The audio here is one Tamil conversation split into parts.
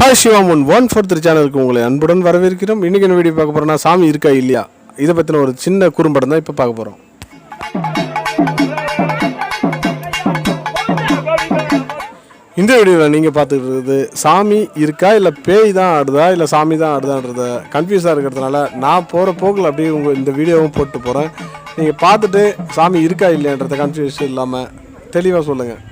ஹாய் சிவாமன் 143 சேனலுக்கு உங்களை அன்புடன் வரவேற்கிறோம். இன்றைக்கி என்ன வீடியோ பார்க்க போகிறோம்னா சாமி இருக்கா இல்லையா இதை பற்றின ஒரு சின்ன குறும்படம் தான் இப்போ பார்க்க போகிறோம். இந்த வீடியோவில் நீங்கள் பார்த்துக்கிட்டு சாமி இருக்கா இல்லை பேய் தான் ஆடுதா இல்லை சாமி தான் ஆடுதான்றத கன்ஃபியூஸாக இருக்கிறதுனால நான் போகிற போக்கில் அப்படியே இந்த வீடியோவும் போட்டு போகிறேன். நீங்கள் பார்த்துட்டு சாமி இருக்கா இல்லையான்றத கன்ஃபியூஸ் இல்லாமல் தெளிவாக சொல்லுங்கள்.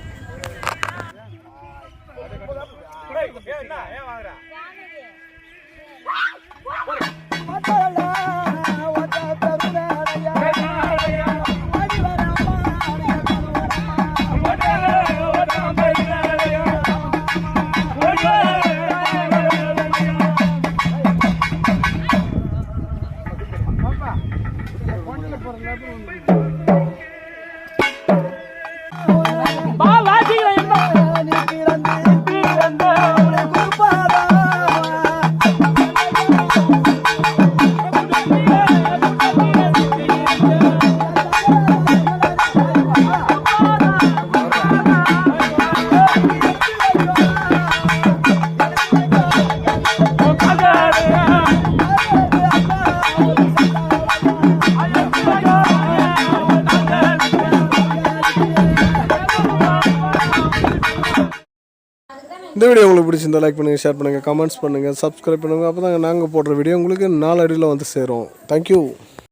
இந்த வீடியோ உங்களுக்கு பிடிச்சிருந்தா லைக் பண்ணுங்கள், ஷேர் பண்ணுங்கள், கமெண்ட்ஸ் பண்ணுங்கள், சப்ஸ்கிரைப் பண்ணுங்கள். அப்போ தாங்க நாங்கள் போடுற வீடியோ உங்களுக்கு நாலு அடியில் வந்து சேரும். தேங்க்யூ.